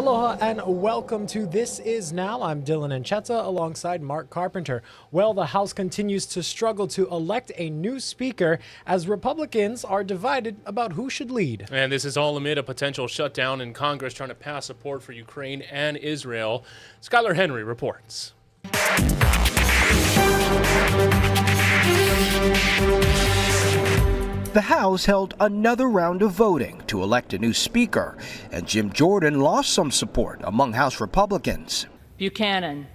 Aloha and welcome to This Is Now. I'm Dylan Ancheta alongside Mark Carpenter. Well, the House continues to struggle to elect a new speaker as Republicans are divided about who should lead. And this is all amid a potential shutdown in Congress trying to pass support for Ukraine and Israel. Skylar Henry reports. The House held another round of voting to elect a new speaker, and Jim Jordan lost some support among House Republicans. Buchanan.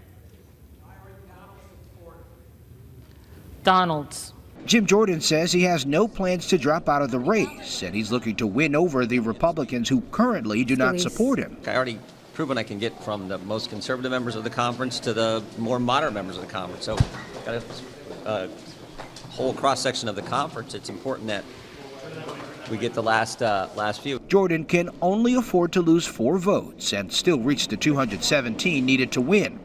Donalds. Jim Jordan says he has no plans to drop out of the race, and he's looking to win over the Republicans who currently do not support him. I already proven I can get from the most conservative members of the conference to the more moderate members of the conference. So got a whole cross-section of the conference. It's important that we get the last few. Jordan can only afford to lose 4 votes and still reach the 217 needed to win.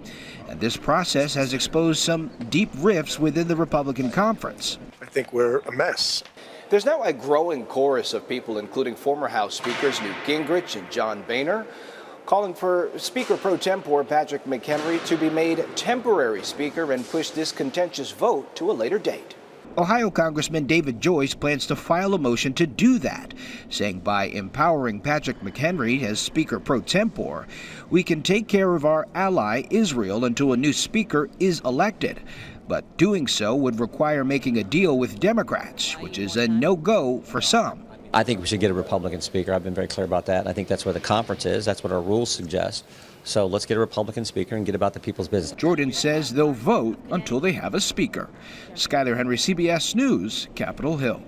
And this process has exposed some deep rifts within the Republican conference. I think we're a mess. There's now a growing chorus of people, including former House Speakers Newt Gingrich and John Boehner, calling for Speaker pro tempore Patrick McHenry to be made temporary Speaker and push this contentious vote to a later date. Ohio Congressman David Joyce plans to file a motion to do that, saying by empowering Patrick McHenry as Speaker pro tempore, we can take care of our ally Israel until a new speaker is elected. But doing so would require making a deal with Democrats, which is a no-go for some. I think we should get a Republican speaker. I've been very clear about that. I think that's where the conference is. That's what our rules suggest. So let's get a Republican speaker and get about the people's business. Jordan says they'll vote until they have a speaker. Skylar Henry, CBS News, Capitol Hill.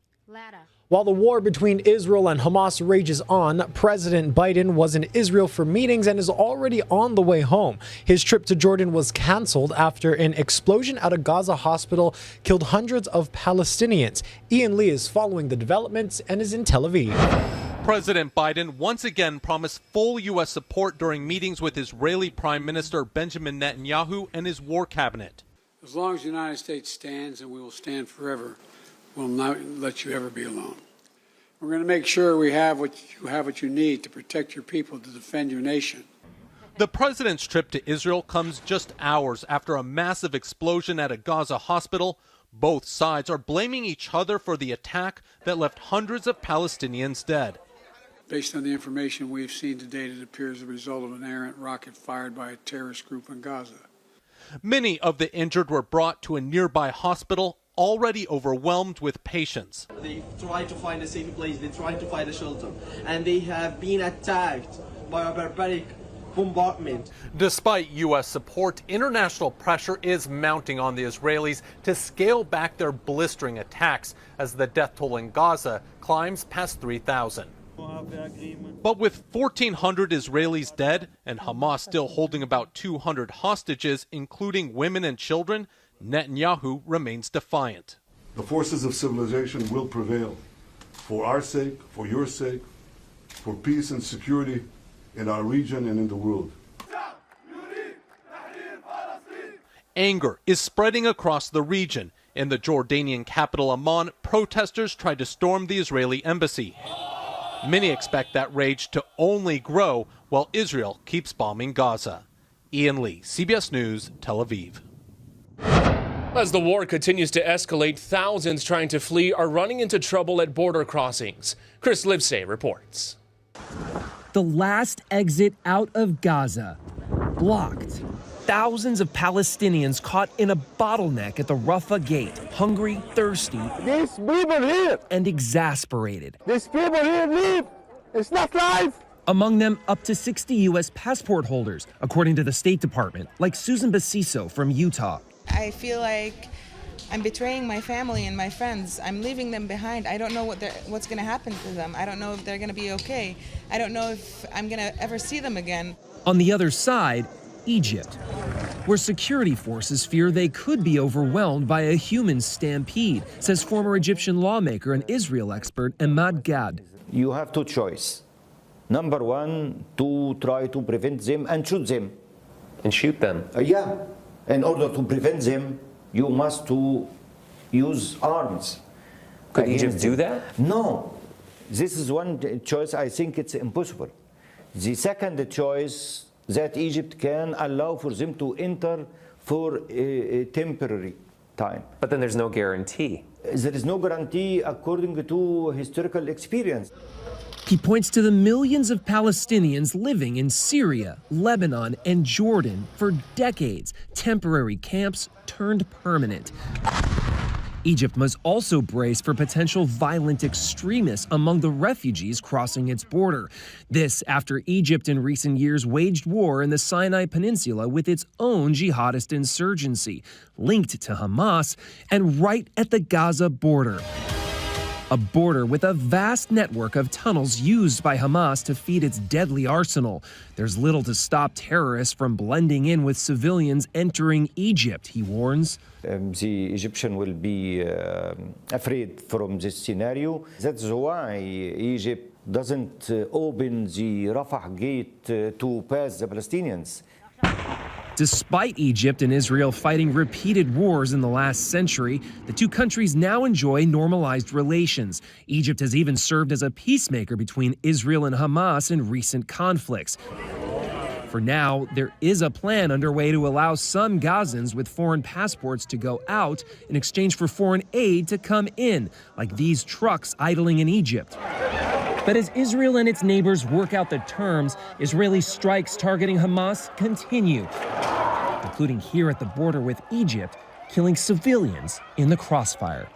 While the war between Israel and Hamas rages on, President Biden was in Israel for meetings and is already on the way home. His trip to Jordan was canceled after an explosion at a Gaza hospital killed hundreds of Palestinians. Ian Lee is following the developments and is in Tel Aviv. President Biden once again promised full U.S. support during meetings with Israeli Prime Minister Benjamin Netanyahu and his war cabinet. As long as the United States stands, and we will stand forever, we'll not let you ever be alone. We're going to make sure we have what you need to protect your people, to defend your nation. The president's trip to Israel comes just hours after a massive explosion at a Gaza hospital. Both sides are blaming each other for the attack that left hundreds of Palestinians dead. Based on the information we've seen to date, it appears the result of an errant rocket fired by a terrorist group in Gaza. Many of the injured were brought to a nearby hospital, already overwhelmed with patients. They try to find a safe place, they try to find a shelter, and they have been attacked by a barbaric bombardment. Despite U.S. support, international pressure is mounting on the Israelis to scale back their blistering attacks as the death toll in Gaza climbs past 3,000. But with 1,400 Israelis dead and Hamas still holding about 200 hostages, including women and children, Netanyahu remains defiant. The forces of civilization will prevail for our sake, for your sake, for peace and security in our region and in the world. Anger is spreading across the region. In the Jordanian capital Amman, protesters tried to storm the Israeli embassy. Many expect that rage to only grow while Israel keeps bombing Gaza. Ian Lee, CBS News, Tel Aviv. As the war continues to escalate, thousands trying to flee are running into trouble at border crossings. Chris Livesay reports. The last exit out of Gaza, blocked. Thousands of Palestinians caught in a bottleneck at the Rafah gate, hungry, thirsty, these people here, and exasperated. These people here live. It's not life. Among them, up to 60 U.S. passport holders, according to the State Department, like Susan Basiso from Utah. I feel like I'm betraying my family and my friends. I'm leaving them behind. I don't know what's going to happen to them. I don't know if they're going to be okay. I don't know if I'm going to ever see them again. On the other side, Egypt, where security forces fear they could be overwhelmed by a human stampede, says former Egyptian lawmaker and Israel expert Emad Gad. You have two choices. Number one, to try to prevent them and shoot them. And shoot them? Yeah. In order to prevent them, you must to use arms. Could Egypt do that? No. This is one choice. I think it's impossible. The second choice that Egypt can allow for them to enter for a temporary time. But then there's no guarantee. There is no guarantee according to historical experience. He points to the millions of Palestinians living in Syria, Lebanon, and Jordan for decades, temporary camps turned permanent. Egypt must also brace for potential violent extremists among the refugees crossing its border. This after Egypt in recent years waged war in the Sinai Peninsula with its own jihadist insurgency, linked to Hamas and right at the Gaza border. A border with a vast network of tunnels used by Hamas to feed its deadly arsenal. There's little to stop terrorists from blending in with civilians entering Egypt, he warns. The Egyptian will be afraid from this scenario. That's why Egypt doesn't open the Rafah gate to pass the Palestinians. Despite Egypt and Israel fighting repeated wars in the last century, the two countries now enjoy normalized relations. Egypt has even served as a peacemaker between Israel and Hamas in recent conflicts. For now, there is a plan underway to allow some Gazans with foreign passports to go out in exchange for foreign aid to come in, like these trucks idling in Egypt. But as Israel and its neighbors work out the terms, Israeli strikes targeting Hamas continue, including here at the border with Egypt, killing civilians in the crossfire.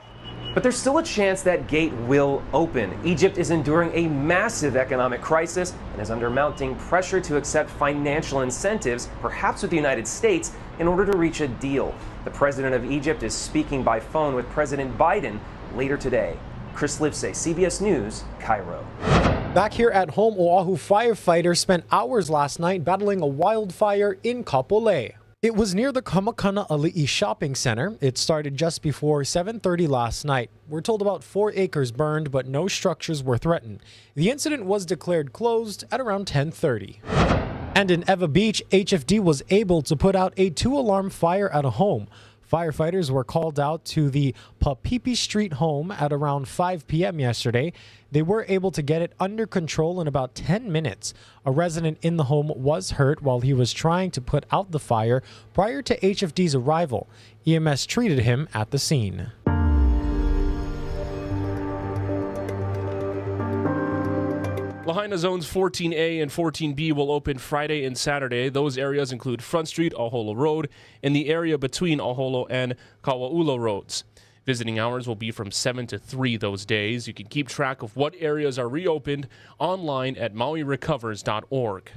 But there's still a chance that gate will open. Egypt is enduring a massive economic crisis and is under mounting pressure to accept financial incentives, perhaps with the United States, in order to reach a deal. The president of Egypt is speaking by phone with President Biden later today. Chris Livesay, CBS News, Cairo. Back here at home, Oahu firefighters spent hours last night battling a wildfire in Kapolei. It was near the Kamakana Ali'i shopping center. It started just before 7:30 last night. We're told about 4 acres burned, but no structures were threatened. The incident was declared closed at around 10:30. And in Eva Beach, HFD was able to put out a 2-alarm fire at a home. Firefighters were called out to the Papipi Street home at around 5 p.m. yesterday. They were able to get it under control in about 10 minutes. A resident in the home was hurt while he was trying to put out the fire prior to HFD's arrival. EMS treated him at the scene. Lahaina zones 14A and 14B will open Friday and Saturday. Those areas include Front Street, Aholo Road, and the area between Aholo and Kawaulo Roads. Visiting hours will be from 7 to 3 those days. You can keep track of what areas are reopened online at mauirecovers.org.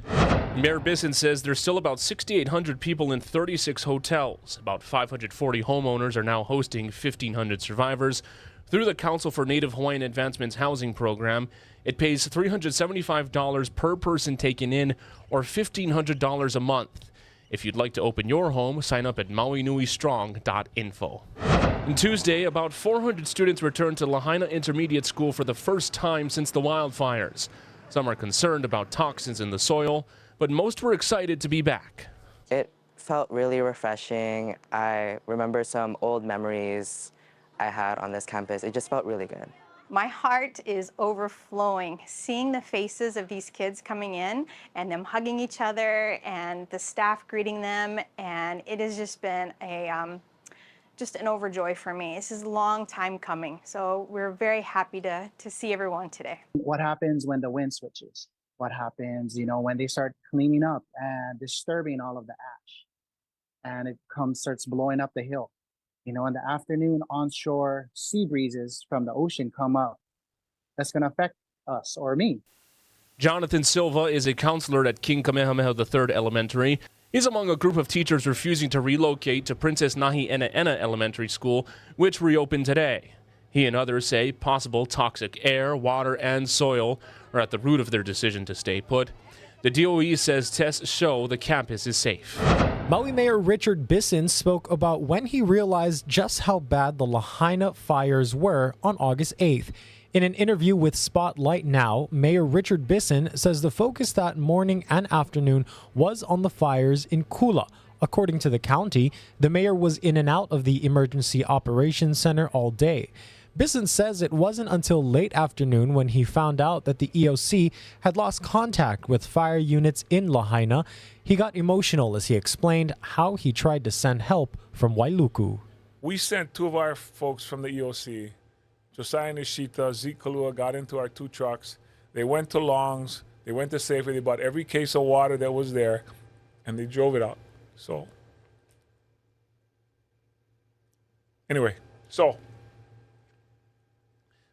Mayor Bisson says there's still about 6,800 people in 36 hotels. About 540 homeowners are now hosting 1,500 survivors. Through the Council for Native Hawaiian Advancement's housing program, it pays $375 per person taken in, or $1,500 a month. If you'd like to open your home, sign up at mauinuistrong.info. On Tuesday, about 400 students returned to Lahaina Intermediate School for the first time since the wildfires. Some are concerned about toxins in the soil, but most were excited to be back. It felt really refreshing. I remember some old memories I had on this campus. It just felt really good. My heart is overflowing, seeing the faces of these kids coming in and them hugging each other and the staff greeting them, and it has just been just an overjoy for me. This is a long time coming, so we're very happy to see everyone today. What happens when the wind switches? What happens, when they start cleaning up and disturbing all of the ash, and it starts blowing up the hill? In the afternoon, onshore sea breezes from the ocean come up. That's going to affect us or me. Jonathan Silva is a counselor at King Kamehameha III Elementary. He's among a group of teachers refusing to relocate to Princess Nahi'enaena Elementary School, which reopened today. He and others say possible toxic air, water, and soil are at the root of their decision to stay put. The DOE says tests show the campus is safe. Maui Mayor Richard Bisson spoke about when he realized just how bad the Lahaina fires were on August 8th. In an interview with Spotlight Now, Mayor Richard Bisson says the focus that morning and afternoon was on the fires in Kula. According to the county, the mayor was in and out of the Emergency Operations Center all day. Bisson says it wasn't until late afternoon when he found out that the EOC had lost contact with fire units in Lahaina. He got emotional as he explained how he tried to send help from Wailuku. We sent 2 of our folks from the EOC, Josiah Nishita, Zeke Kalua, got into our 2 trucks. They went to Long's, they went to Safeway, they bought every case of water that was there, and they drove it out. So, anyway,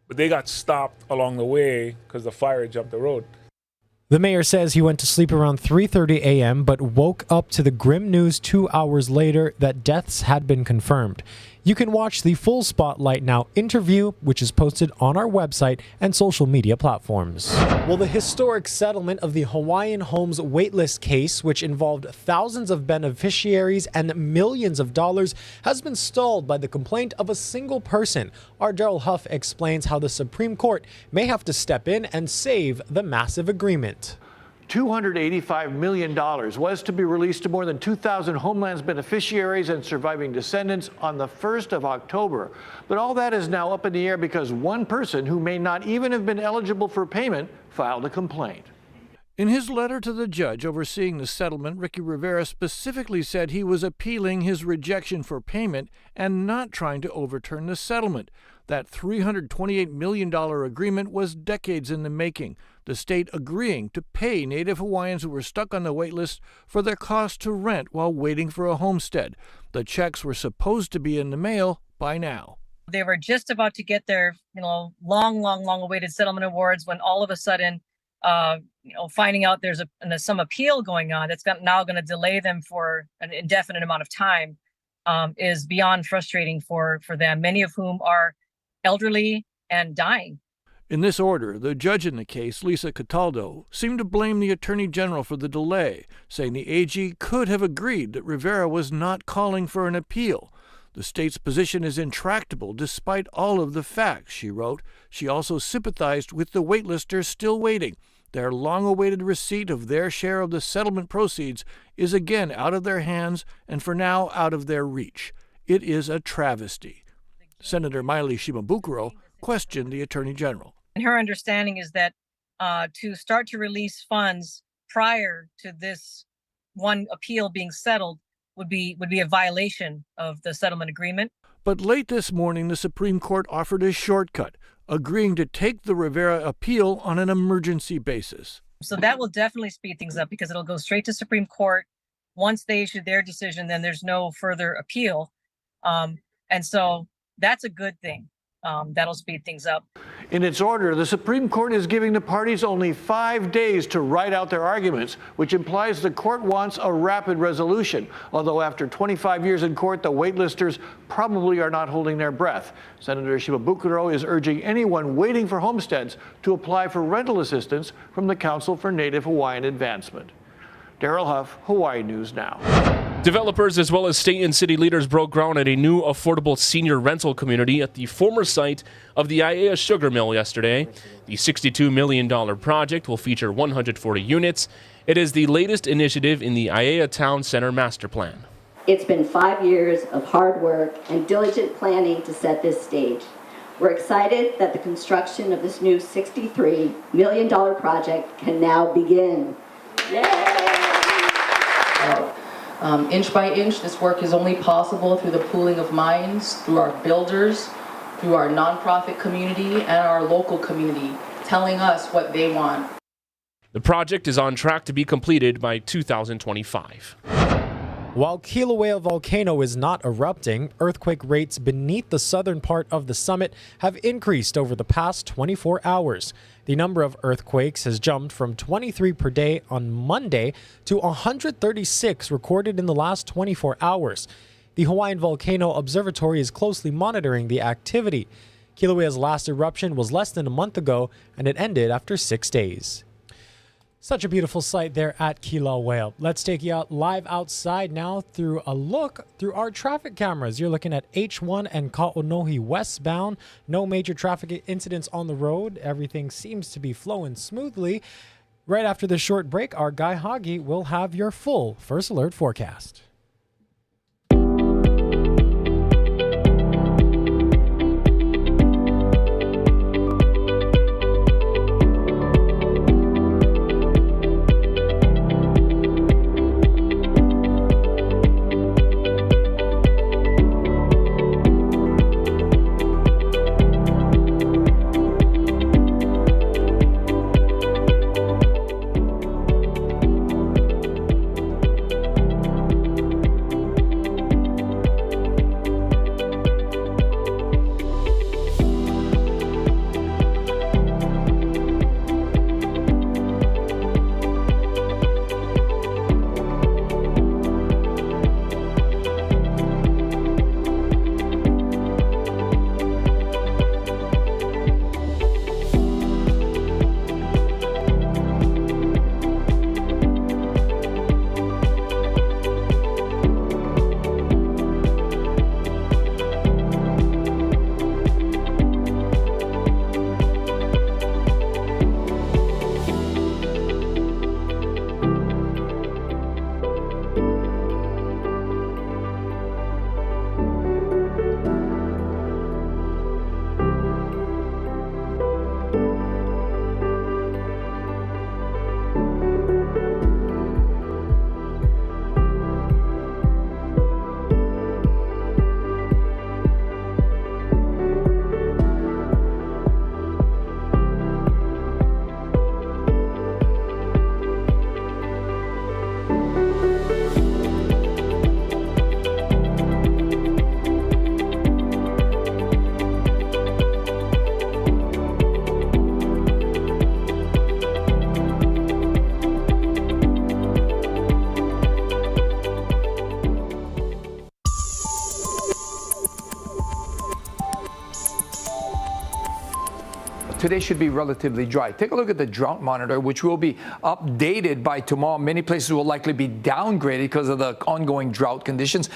but they got stopped along the way because the fire had jumped the road. The mayor says he went to sleep around 3:30 a.m. but woke up to the grim news 2 hours later that deaths had been confirmed. You can watch the full Spotlight Now interview, which is posted on our website and social media platforms. Well, the historic settlement of the Hawaiian Homes Weightless case, which involved thousands of beneficiaries and millions of dollars, has been stalled by the complaint of a single person. Our Daryl Huff explains how the Supreme Court may have to step in and save the massive agreement. $285 million was to be released to more than 2,000 Homelands beneficiaries and surviving descendants on the 1st of October. But all that is now up in the air because one person who may not even have been eligible for payment filed a complaint. In his letter to the judge overseeing the settlement, Ricky Rivera specifically said he was appealing his rejection for payment and not trying to overturn the settlement. That $328 million agreement was decades in the making, the state agreeing to pay Native Hawaiians who were stuck on the wait list for their cost to rent while waiting for a homestead. The checks were supposed to be in the mail by now. They were just about to get their, long awaited settlement awards when all of a sudden, finding out there's some appeal going on that's now going to delay them for an indefinite amount of time is beyond frustrating for them, many of whom are elderly and dying. In this order, the judge in the case, Lisa Cataldo, seemed to blame the Attorney General for the delay, saying the AG could have agreed that Rivera was not calling for an appeal. The state's position is intractable despite all of the facts, she wrote. She also sympathized with the waitlisters still waiting. Their long-awaited receipt of their share of the settlement proceeds is again out of their hands and for now out of their reach. It is a travesty. Senator Miley Shimabukuro questioned the Attorney General. And her understanding is that to start to release funds prior to this one appeal being settled would be a violation of the settlement agreement. But late this morning, the Supreme Court offered a shortcut, agreeing to take the Rivera appeal on an emergency basis. So that will definitely speed things up because it'll go straight to Supreme Court. Once they issue their decision, then there's no further appeal. And so that's a good thing. That'll speed things up. In its order, the Supreme Court is giving the parties only 5 days to write out their arguments, which implies the court wants a rapid resolution. Although after 25 years in court, the waitlisters probably are not holding their breath. Senator Shimabukuro is urging anyone waiting for homesteads to apply for rental assistance from the Council for Native Hawaiian Advancement. Daryl Huff, Hawaii News Now. Developers as well as state and city leaders broke ground at a new affordable senior rental community at the former site of the Aiea sugar mill yesterday. The $62 million project will feature 140 units. It is the latest initiative in the Aiea Town Center master plan. It's been 5 years of hard work and diligent planning to set this stage. We're excited that the construction of this new $63 million project can now begin. Yay! Inch by inch, this work is only possible through the pooling of minds, through our builders, through our nonprofit community, and our local community, telling us what they want. The project is on track to be completed by 2025. While Kilauea Volcano is not erupting, earthquake rates beneath the southern part of the summit have increased over the past 24 hours. The number of earthquakes has jumped from 23 per day on Monday to 136 recorded in the last 24 hours. The Hawaiian Volcano Observatory is closely monitoring the activity. Kilauea's last eruption was less than a month ago, and it ended after 6 days. Such a beautiful sight there at Kilauea. Let's take you out live outside now through a look through our traffic cameras. You're looking at H1 and Ka'onohi westbound. No major traffic incidents on the road. Everything seems to be flowing smoothly. Right after this short break, our Guy Hagi will have your full First Alert forecast. today should be relatively dry. Take a look at the drought monitor, which will be updated by tomorrow. Many places will likely be downgraded because of the ongoing drought conditions.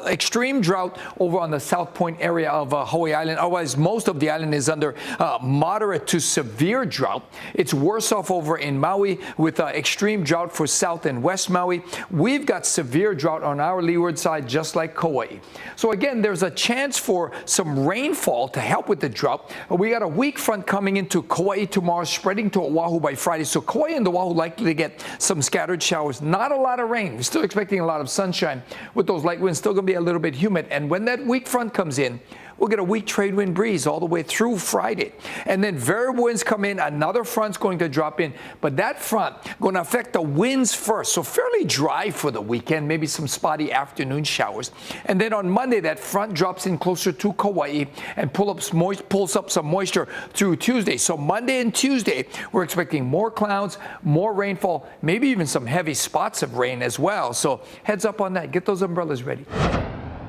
Extreme drought over on the South Point area of Hawaii Island. Otherwise, most of the island is under moderate to severe drought. It's worse off over in Maui with extreme drought for South and West Maui. We've got severe drought on our leeward side, just like Kauai. So again, there's a chance for some rainfall to help with the drought. We got a weak front coming into Kauai tomorrow, spreading to Oahu by Friday. So Kauai and Oahu likely to get some scattered showers. Not a lot of rain. We're still expecting a lot of sunshine with those light winds. Still going to be a little bit humid. And when that weak front comes in, we'll get a weak trade wind breeze all the way through Friday. And then variable winds come in. Another front's going to drop in. But that front going to affect the winds first. So fairly dry for the weekend. Maybe some spotty afternoon showers. And then on Monday, that front drops in closer to Kauai and pulls up some moisture through Tuesday. So Monday and Tuesday, we're expecting more clouds, more rainfall, maybe even some heavy spots of rain as well. So heads up on that. Get those umbrellas ready.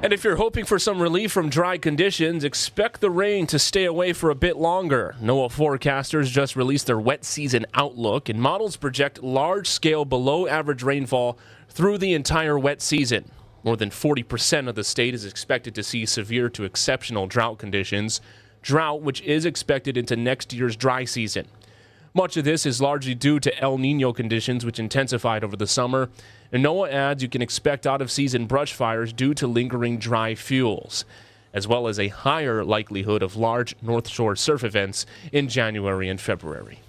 And if you're hoping for some relief from dry conditions, expect the rain to stay away for a bit longer. NOAA forecasters just released their wet season outlook, and models project large-scale below-average rainfall through the entire wet season. More than 40% of the state is expected to see severe to exceptional drought conditions, drought which is expected into next year's dry season. Much of this is largely due to El Nino conditions, which intensified over the summer. And NOAA adds you can expect out-of-season brush fires due to lingering dry fuels, as well as a higher likelihood of large North Shore surf events in January and February.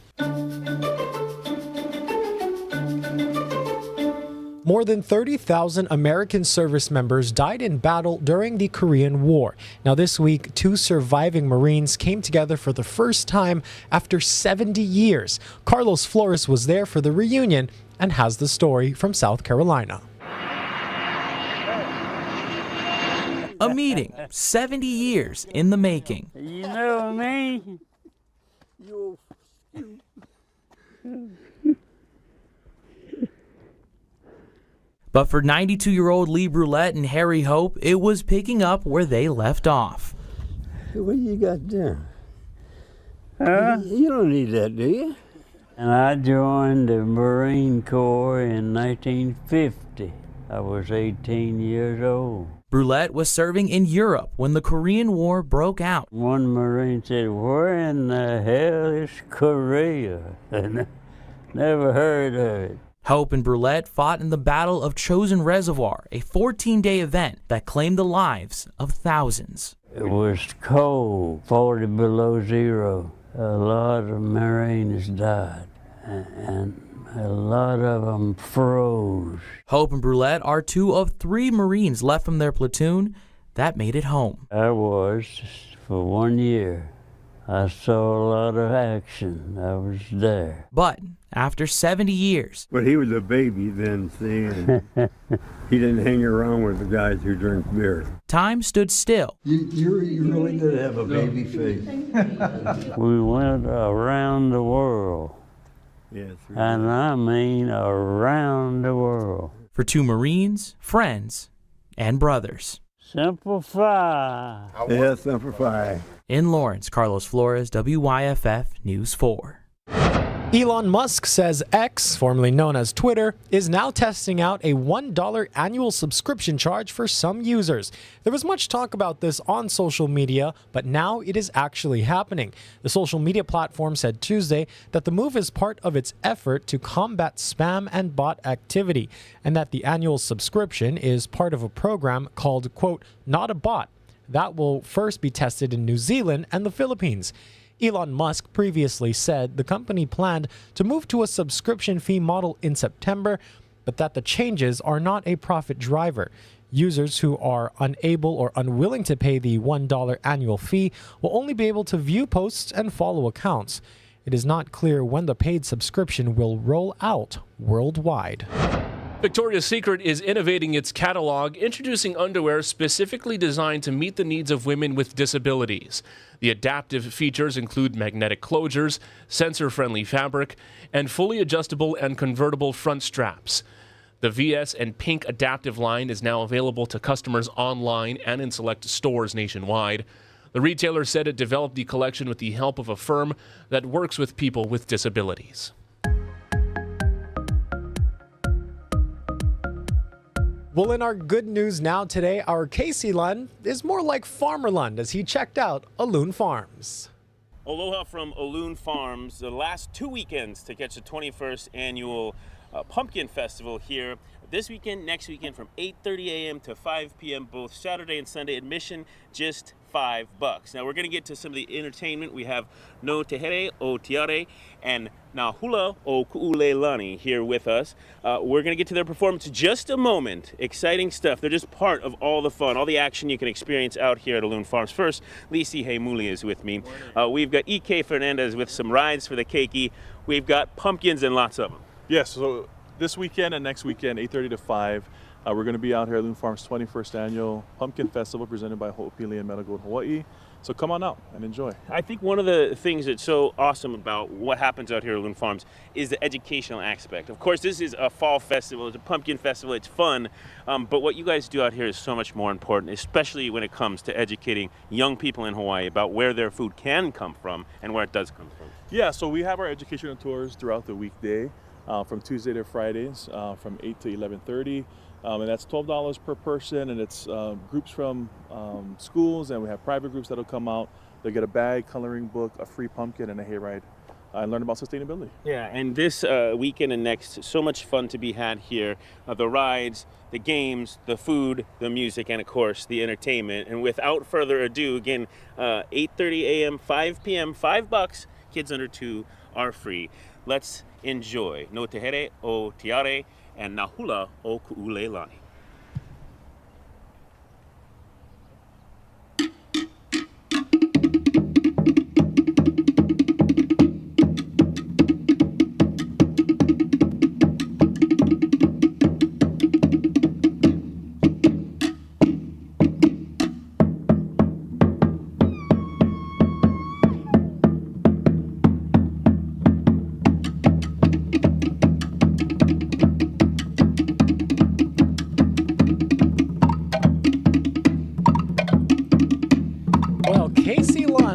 More than 30,000 American service members died in battle during the Korean War. Now this week, 2 surviving Marines came together for the first time after 70 years. Carlos Flores was there for the reunion and has the story from South Carolina. A meeting 70 years in the making. You know me? But for 92-year-old Lee Brulette and Harry Hope, it was picking up where they left off. What you got there? Huh? You don't need that, do you? And I joined the Marine Corps in 1950. I was 18 years old. Brulette was serving in Europe when the Korean War broke out. One Marine said, "Where in the hell is Korea?" And never heard of it. Hope and Brulette fought in the Battle of Chosin Reservoir, a 14-day event that claimed the lives of thousands. It was cold, 40 below zero. A lot of Marines died, and a lot of them froze. Hope and Brulette are 2 of 3 Marines left from their platoon that made it home. I was for 1 year. I saw a lot of action. I was there. But after 70 years... But he was a baby then, see, and he didn't hang around with the guys who drink beer. Time stood still. You really did have a baby face. We went around the world. Yes. And I mean around the world. For 2 Marines, friends, and brothers. Simplify. Yeah, simplify. In Lawrence, Carlos Flores, WYFF News 4. Elon Musk says X, formerly known as Twitter, is now testing out a $1 annual subscription charge for some users. There was much talk about this on social media, but now it is actually happening. The social media platform said Tuesday that the move is part of its effort to combat spam and bot activity, and that the annual subscription is part of a program called, quote, Not a Bot, that will first be tested in New Zealand and the Philippines. Elon Musk previously said the company planned to move to a subscription fee model in September, but that the changes are not a profit driver. Users who are unable or unwilling to pay the $1 annual fee will only be able to view posts and follow accounts. It is not clear when the paid subscription will roll out worldwide. Victoria's Secret is innovating its catalog, introducing underwear specifically designed to meet the needs of women with disabilities. The adaptive features include magnetic closures, sensor-friendly fabric, and fully adjustable and convertible front straps. The VS and Pink adaptive line is now available to customers online and in select stores nationwide. The retailer said it developed the collection with the help of a firm that works with people with disabilities. Well, in our good news now today, our Casey Lund is more like Farmer Lund as he checked out Alon Farms. Aloha from Alon Farms. The last 2 weekends to catch the 21st annual Pumpkin Festival here. This weekend, next weekend from 8:30 a.m. to 5 p.m. both Saturday and Sunday. Admission just $5. Now we're going to get to some of the entertainment. We have No Tehere o Tiare and Nahula o Ku'ulelani here with us. We're going to get to their performance in just a moment. Exciting stuff. They're just part of all the fun, all the action you can experience out here at Alon Farms. First, Lisi Heimuli is with me. We've got E.K. Fernandez with some rides for the keiki. We've got pumpkins and lots of them. Yes, so this weekend and next weekend, 8:30 to 5, we're going to be out here at Alon Farms' 21st annual Pumpkin Festival presented by Ho'opili and Metal Gold Hawaii. So come on out and enjoy. I think one of the things that's so awesome about what happens out here at Alon Farms is the educational aspect. Of course, this is a fall festival, it's a pumpkin festival, it's fun, but what you guys do out here is so much more important, especially when it comes to educating young people in Hawaii about where their food can come from and where it does come from. Yeah, so we have our educational tours throughout the weekday. From Tuesday to Fridays, from 8 to 11:30, and that's $12 per person, and it's groups from schools, and we have private groups that'll come out. They'll get a bag, coloring book, a free pumpkin, and a hayride, and learn about sustainability. Yeah, and this weekend and next, so much fun to be had here. The rides, the games, the food, the music, and of course, the entertainment. And without further ado, again, 8:30 a.m., 5 p.m., $5. Kids under 2 are free. Let's enjoy No Tehere o Tiare and Nahula o Ku'ulelani.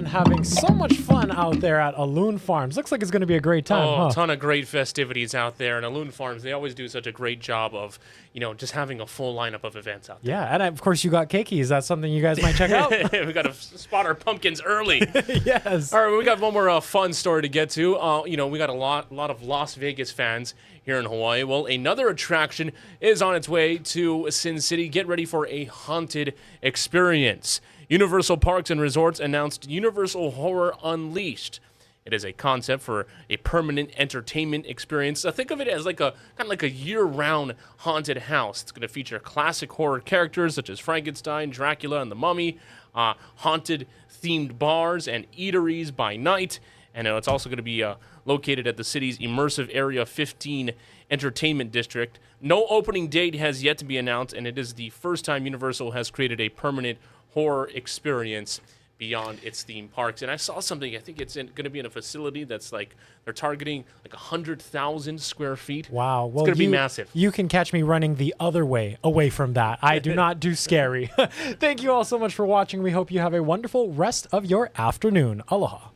Having so much fun out there at Alon Farms. Looks like it's going to be a great time. Oh, a ton of great festivities out there. And Alon Farms, they always do such a great job of, just having a full lineup of events out there. Yeah, and of course you got keiki. Is that something you guys might check out? We got to spot our pumpkins early. Yes. All right, we got one more fun story to get to. We got a lot of Las Vegas fans here in Hawaii. Well, another attraction is on its way to Sin City. Get ready for a haunted experience. Universal Parks and Resorts announced Universal Horror Unleashed. It is a concept for a permanent entertainment experience. Think of it as kind of like a year-round haunted house. It's going to feature classic horror characters such as Frankenstein, Dracula, and the Mummy, haunted-themed bars and eateries by night. And it's also going to be located at the city's immersive Area 15 entertainment district. No opening date has yet to be announced, and it is the first time Universal has created a permanent horror experience beyond its theme parks. And I saw something, I think it's going to be in a facility that's they're targeting 100,000 square feet. Wow. Well, it's going to be massive. You can catch me running the other way, away from that. I do not do scary. Thank you all so much for watching. We hope you have a wonderful rest of your afternoon. Aloha.